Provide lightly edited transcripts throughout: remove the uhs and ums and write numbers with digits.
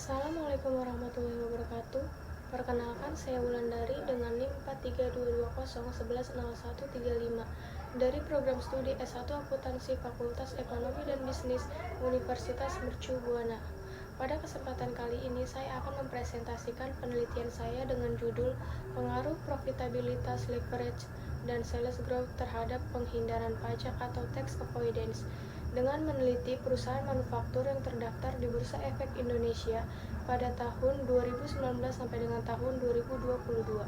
Assalamualaikum warahmatullahi wabarakatuh. Perkenalkan, saya Wulandari dengan NIM 432201110135 dari program studi S1 Akuntansi Fakultas Ekonomi dan Bisnis Universitas Mercu Buana. Pada kesempatan kali ini saya akan mempresentasikan penelitian saya dengan judul Pengaruh Profitabilitas Leverage dan Sales Growth terhadap penghindaran pajak atau tax avoidance dengan meneliti perusahaan manufaktur yang terdaftar di Bursa Efek Indonesia pada tahun 2019 sampai dengan tahun 2022.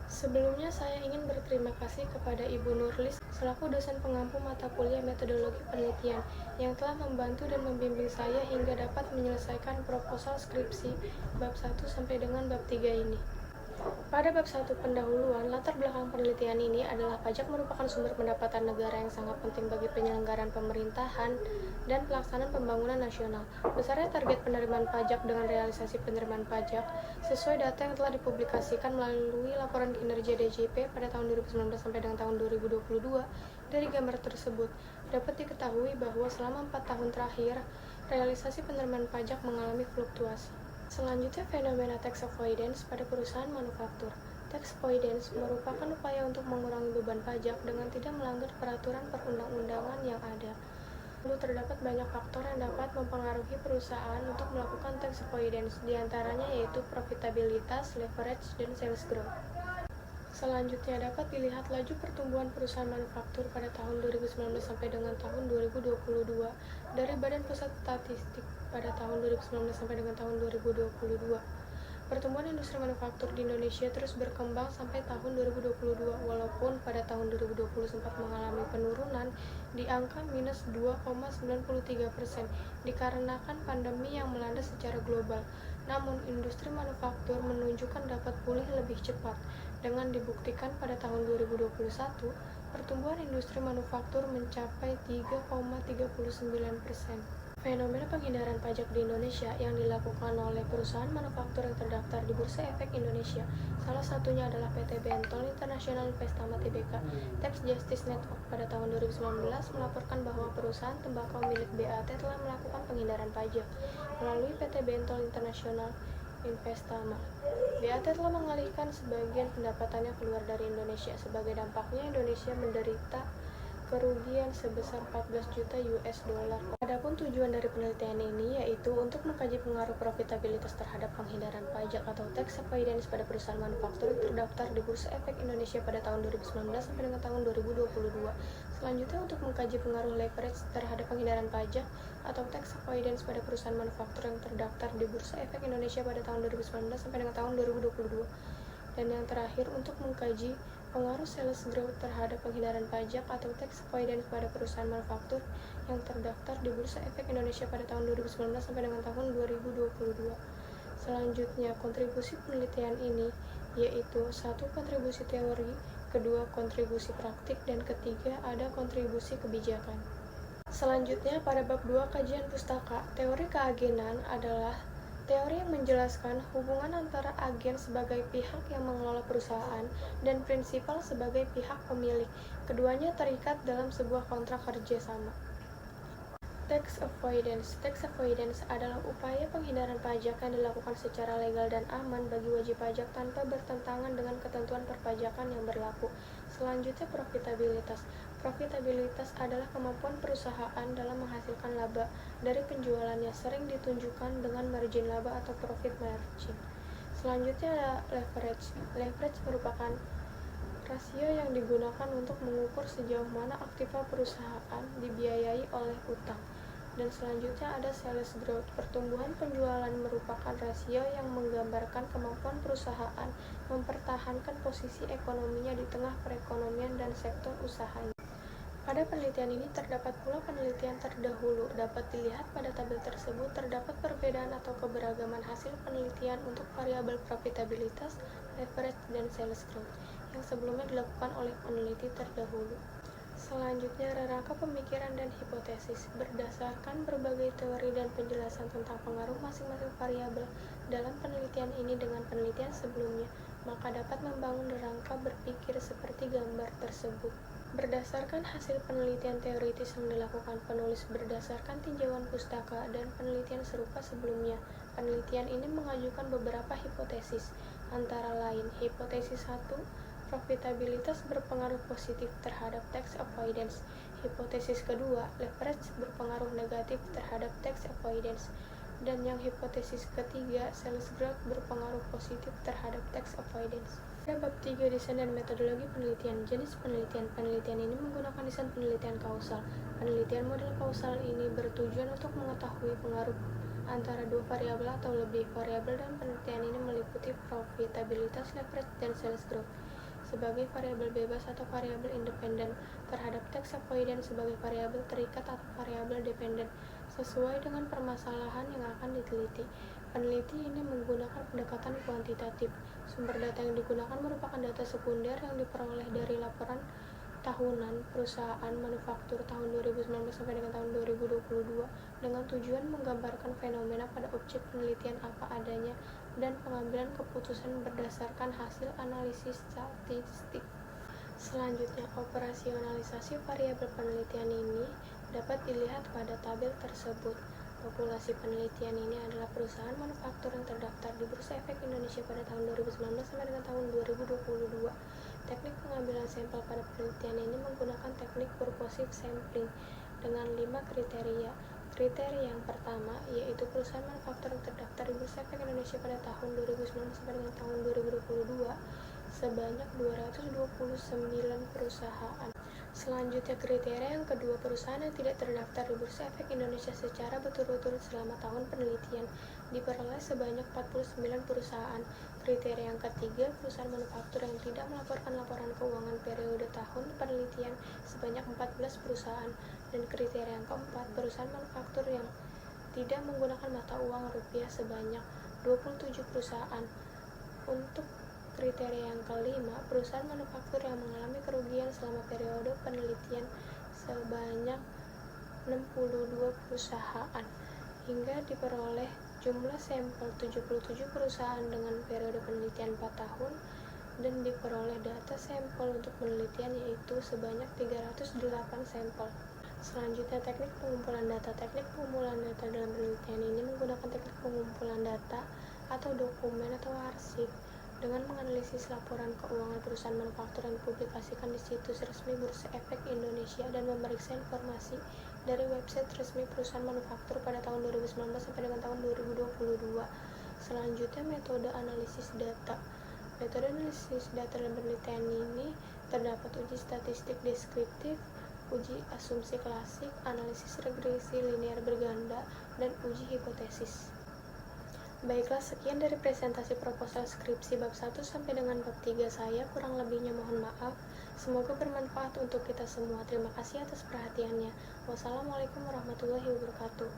Sebelumnya saya ingin berterima kasih kepada Ibu Nurlis selaku dosen pengampu mata kuliah metodologi penelitian yang telah membantu dan membimbing saya hingga dapat menyelesaikan proposal skripsi bab 1 sampai dengan bab 3 ini. Pada bab 1 pendahuluan, latar belakang penelitian ini adalah pajak merupakan sumber pendapatan negara yang sangat penting bagi penyelenggaraan pemerintahan dan pelaksanaan pembangunan nasional. Besarnya target penerimaan pajak dengan realisasi penerimaan pajak sesuai data yang telah dipublikasikan melalui laporan kinerja DJP pada tahun 2019 sampai dengan tahun 2022. Dari gambar tersebut, dapat diketahui bahwa selama 4 tahun terakhir, realisasi penerimaan pajak mengalami fluktuasi. Selanjutnya, fenomena tax avoidance pada perusahaan manufaktur. Tax avoidance merupakan upaya untuk mengurangi beban pajak dengan tidak melanggar peraturan perundang-undangan yang ada. Lalu terdapat banyak faktor yang dapat mempengaruhi perusahaan untuk melakukan tax avoidance, diantaranya yaitu profitabilitas, leverage, dan sales growth. Selanjutnya dapat dilihat laju pertumbuhan perusahaan manufaktur pada tahun 2019 sampai dengan tahun 2022 dari Badan Pusat Statistik pada tahun 2019 sampai dengan tahun 2022. Pertumbuhan industri manufaktur di Indonesia terus berkembang sampai tahun 2022 walaupun pada tahun 2020 sempat mengalami penurunan di angka minus 2,93% dikarenakan pandemi yang melanda secara global. Namun industri manufaktur menunjukkan dapat pulih lebih cepat dengan dibuktikan pada tahun 2021 pertumbuhan industri manufaktur mencapai 3,39%. Fenomena penghindaran pajak di Indonesia yang dilakukan oleh perusahaan manufaktur yang terdaftar di Bursa Efek Indonesia, salah satunya adalah PT Bentol International Investama Tbk. Tax Justice Network pada tahun 2019 melaporkan bahwa perusahaan tembakau milik BAT telah melakukan penghindaran pajak melalui PT Bentol International Investama. BAT telah mengalihkan sebagian pendapatannya keluar dari Indonesia. Sebagai dampaknya, Indonesia menderita kerugian sebesar 14 juta US dollar. Adapun tujuan dari penelitian ini yaitu untuk mengkaji pengaruh profitabilitas terhadap penghindaran pajak atau tax avoidance pada perusahaan manufaktur yang terdaftar di Bursa Efek Indonesia pada tahun 2019 sampai dengan tahun 2022. Selanjutnya untuk mengkaji pengaruh leverage terhadap penghindaran pajak atau tax avoidance pada perusahaan manufaktur yang terdaftar di Bursa Efek Indonesia pada tahun 2019 sampai dengan tahun 2022. Dan yang terakhir untuk mengkaji pengaruh sales growth terhadap penghindaran pajak atau tax avoidance pada perusahaan manufaktur yang terdaftar di Bursa Efek Indonesia pada tahun 2019 sampai dengan tahun 2022. Selanjutnya, kontribusi penelitian ini yaitu 1. Kontribusi teori, kedua kontribusi praktik, dan ketiga ada kontribusi kebijakan. Selanjutnya, pada bab 2 kajian pustaka, teori keagenan adalah teori yang menjelaskan hubungan antara agen sebagai pihak yang mengelola perusahaan dan prinsipal sebagai pihak pemilik. Keduanya terikat dalam sebuah kontrak kerja sama. Tax avoidance. Tax avoidance adalah upaya penghindaran pajak yang dilakukan secara legal dan aman bagi wajib pajak tanpa bertentangan dengan ketentuan perpajakan yang berlaku. Selanjutnya, profitabilitas. Profitabilitas adalah kemampuan perusahaan dalam menghasilkan laba dari penjualannya, sering ditunjukkan dengan margin laba atau profit margin. Selanjutnya ada leverage. Leverage merupakan rasio yang digunakan untuk mengukur sejauh mana aktiva perusahaan dibiayai oleh utang. Dan selanjutnya ada sales growth. Pertumbuhan penjualan merupakan rasio yang menggambarkan kemampuan perusahaan mempertahankan posisi ekonominya di tengah perekonomian dan sektor usahanya. Pada penelitian ini terdapat pula penelitian terdahulu. Dapat dilihat pada tabel tersebut terdapat perbedaan atau keberagaman hasil penelitian untuk variabel profitabilitas, leverage, dan sales growth yang sebelumnya dilakukan oleh peneliti terdahulu. Selanjutnya, rangka pemikiran dan hipotesis. Berdasarkan berbagai teori dan penjelasan tentang pengaruh masing-masing variabel dalam penelitian ini dengan penelitian sebelumnya, maka dapat membangun rangka berpikir seperti gambar tersebut. Berdasarkan hasil penelitian teoritis yang dilakukan penulis berdasarkan tinjauan pustaka dan penelitian serupa sebelumnya, Penelitian ini mengajukan beberapa hipotesis, antara lain hipotesis 1, profitabilitas berpengaruh positif terhadap tax avoidance. Hipotesis kedua, leverage berpengaruh negatif terhadap tax avoidance. Dan yang hipotesis ketiga, sales growth berpengaruh positif terhadap tax avoidance. Pada bab 3, desain dan metodologi penelitian. Jenis penelitian. Penelitian ini menggunakan desain penelitian kausal. Penelitian model kausal ini bertujuan untuk mengetahui pengaruh antara dua variabel atau lebih variabel, dan penelitian ini meliputi profitabilitas, leverage, dan sales growth sebagai variabel bebas atau variabel independen, terhadap tax avoidance sebagai variabel terikat atau variabel dependen, sesuai dengan permasalahan yang akan diteliti. Peneliti ini menggunakan pendekatan kuantitatif. Sumber data yang digunakan merupakan data sekunder yang diperoleh dari laporan tahunan perusahaan manufaktur tahun 2019 sampai dengan tahun 2022 dengan tujuan menggambarkan fenomena pada objek penelitian apa adanya dan pengambilan keputusan berdasarkan hasil analisis statistik. Selanjutnya, operasionalisasi variabel penelitian ini dapat dilihat pada tabel tersebut. Populasi penelitian ini adalah perusahaan manufaktur yang terdaftar di Bursa Efek Indonesia pada tahun 2019 sampai dengan tahun 2022. Teknik pengambilan sampel pada penelitian ini menggunakan teknik purposive sampling dengan 5 kriteria. Kriteria yang pertama yaitu perusahaan manufaktur yang terdaftar di Bursa Efek Indonesia pada tahun 2019 sampai dengan tahun 2022 sebanyak 229 perusahaan. Selanjutnya, kriteria yang kedua, perusahaan yang tidak terdaftar di Bursa Efek Indonesia secara berturut-turut selama tahun penelitian diperoleh sebanyak 49 perusahaan. Kriteria yang ketiga, perusahaan manufaktur yang tidak melaporkan laporan keuangan periode tahun penelitian sebanyak 14 perusahaan. Dan kriteria yang keempat, perusahaan manufaktur yang tidak menggunakan mata uang rupiah sebanyak 27 perusahaan. Untuk kriteria yang kelima, perusahaan manufaktur yang mengalami kerugian selama periode penelitian sebanyak 62 perusahaan, hingga diperoleh jumlah sampel 77 perusahaan dengan periode penelitian 4 tahun, dan diperoleh data sampel untuk penelitian yaitu sebanyak 308 sampel. Selanjutnya, teknik pengumpulan data. Teknik pengumpulan data dalam penelitian ini menggunakan teknik pengumpulan data atau dokumen atau arsip dengan menganalisis laporan keuangan perusahaan manufaktur yang dipublikasikan di situs resmi Bursa Efek Indonesia dan memeriksa informasi dari website resmi perusahaan manufaktur pada tahun 2019 sampai dengan tahun 2022. Selanjutnya, metode analisis data. Metode analisis data dalam penelitian ini terdapat uji statistik deskriptif, uji asumsi klasik, analisis regresi linear berganda, dan uji hipotesis. Baiklah, sekian dari presentasi proposal skripsi bab 1 sampai dengan bab 3 saya. Kurang lebihnya mohon maaf. Semoga bermanfaat untuk kita semua. Terima kasih atas perhatiannya. Wassalamualaikum warahmatullahi wabarakatuh.